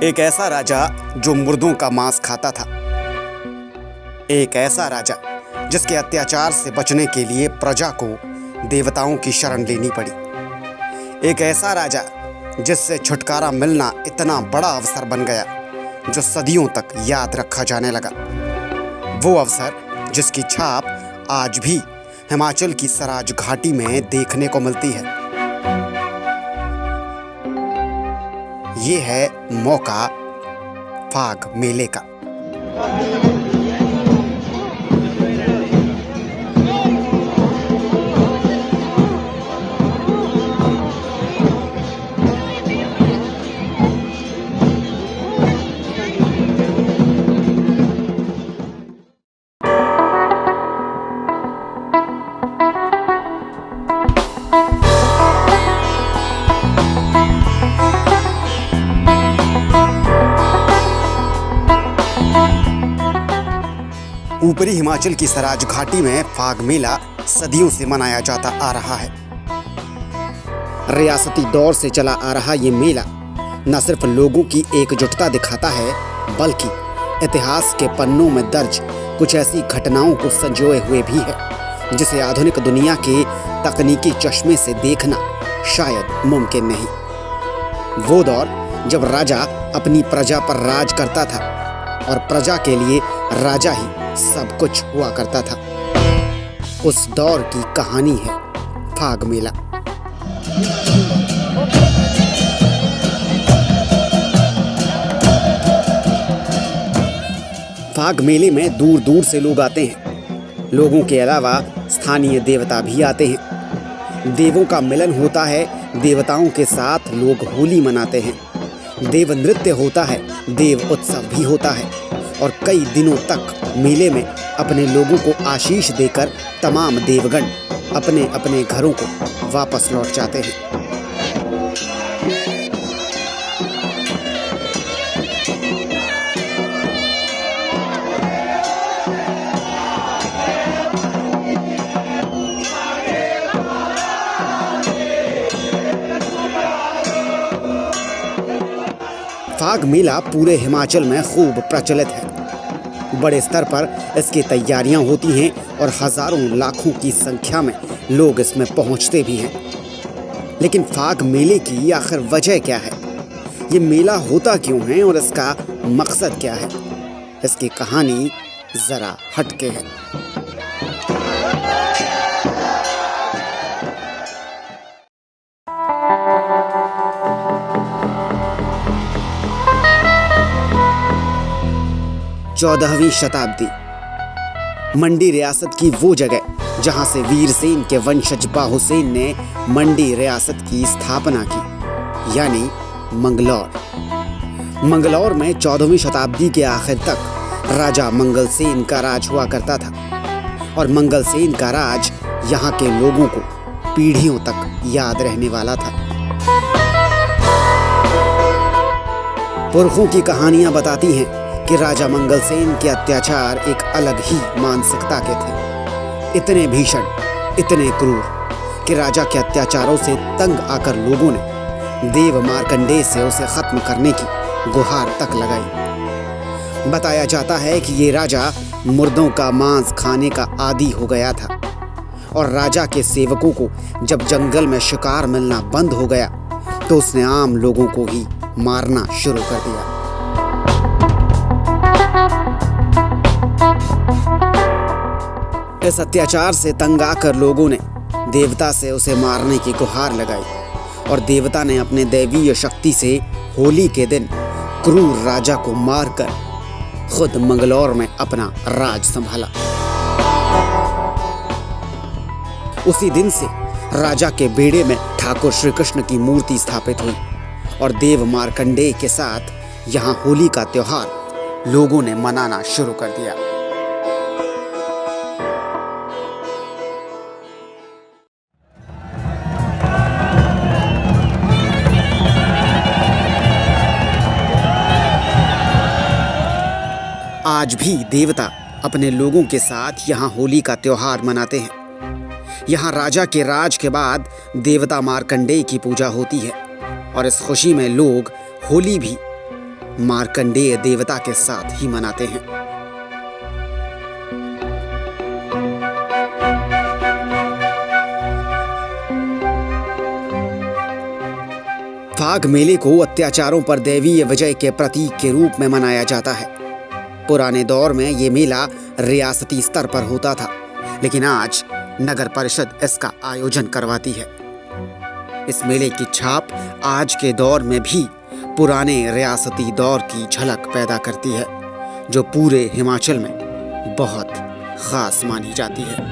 एक ऐसा राजा जो मुर्दों का मांस खाता था। एक ऐसा राजा जिसके अत्याचार से बचने के लिए प्रजा को देवताओं की शरण लेनी पड़ी। एक ऐसा राजा जिससे छुटकारा मिलना इतना बड़ा अवसर बन गया जो सदियों तक याद रखा जाने लगा। वो अवसर जिसकी छाप आज भी हिमाचल की सराज घाटी में देखने को मिलती है। ये है मौका फाग मेले का। ऊपरी हिमाचल की सराज घाटी में फाग मेला सदियों से मनाया जाता आ रहा है। रियासती दौर से चला आ रहा ये मेला न सिर्फ लोगों की एकजुटता दिखाता है बल्कि इतिहास के पन्नों में दर्ज कुछ ऐसी घटनाओं को संजोए हुए भी है जिसे आधुनिक दुनिया के तकनीकी चश्मे से देखना शायद मुमकिन नहीं। वो दौर जब राजा अपनी प्रजा पर राज करता था और प्रजा के लिए राजा ही सब कुछ हुआ करता था। उस दौर की कहानी है फाग मेला। फाग मेले में दूर दूर से लोग आते हैं। लोगों के अलावा स्थानीय देवता भी आते हैं। देवों का मिलन होता है, देवताओं के साथ लोग होली मनाते हैं। देव नृत्य होता है, देव उत्सव भी होता है और कई दिनों तक मेले में अपने लोगों को आशीष देकर तमाम देवगण अपने अपने घरों को वापस लौट जाते हैं। फाग मेला पूरे हिमाचल में खूब प्रचलित है। बड़े स्तर पर इसकी तैयारियां होती हैं और हजारों लाखों की संख्या में लोग इसमें पहुंचते भी हैं। लेकिन फाग मेले की आखिर वजह क्या है? ये मेला होता क्यों है और इसका मकसद क्या है? इसकी कहानी जरा हटके है। चौदहवीं शताब्दी, मंडी रियासत की वो जगह जहां से वीरसेन के वंशज बाहुसेन ने मंडी रियासत की स्थापना की, यानी मंगलौर। मंगलौर में 14वीं शताब्दी के आखिर तक राजा मंगलसेन का राज हुआ करता था और मंगलसेन का राज यहाँ के लोगों को पीढ़ियों तक याद रहने वाला था। पुरखों की कहानियां बताती हैं कि राजा मंगलसेन के अत्याचार एक अलग ही मानसिकता के थे। इतने भीषण, इतने क्रूर कि राजा के अत्याचारों से तंग आकर लोगों ने देव मार्कंडेय से उसे खत्म करने की गुहार तक लगाई। बताया जाता है कि ये राजा मुर्दों का मांस खाने का आदी हो गया था और राजा के सेवकों को जब जंगल में शिकार मिलना बंद हो गया तो उसने आम लोगों को ही मारना शुरू कर दिया। इस अत्याचार से तंग आकर लोगों ने देवता से उसे मारने की गुहार लगाई और देवता ने अपने दैवीय शक्ति से होली के दिन क्रूर राजा को मारकर खुद मंगलौर में अपना राज संभाला। उसी दिन से राजा के बेड़े में ठाकुर श्री कृष्ण की मूर्ति स्थापित हुई और देव मार्कंडेय के साथ यहाँ होली का त्योहार लोगों ने मनाना शुरू कर दिया। आज भी देवता अपने लोगों के साथ यहाँ होली का त्योहार मनाते हैं। यहाँ राजा के राज के बाद देवता मार्कंडेय की पूजा होती है और इस खुशी में लोग होली भी मार्कंडेय देवता के साथ ही मनाते हैं। फाग मेले को अत्याचारों पर दैवीय विजय के प्रतीक के रूप में मनाया जाता है। पुराने दौर में ये मेला रियासती स्तर पर होता था, लेकिन आज नगर परिषद इसका आयोजन करवाती है। इस मेले की छाप आज के दौर में भी पुराने रियासती दौर की झलक पैदा करती है, जो पूरे हिमाचल में बहुत खास मानी जाती है।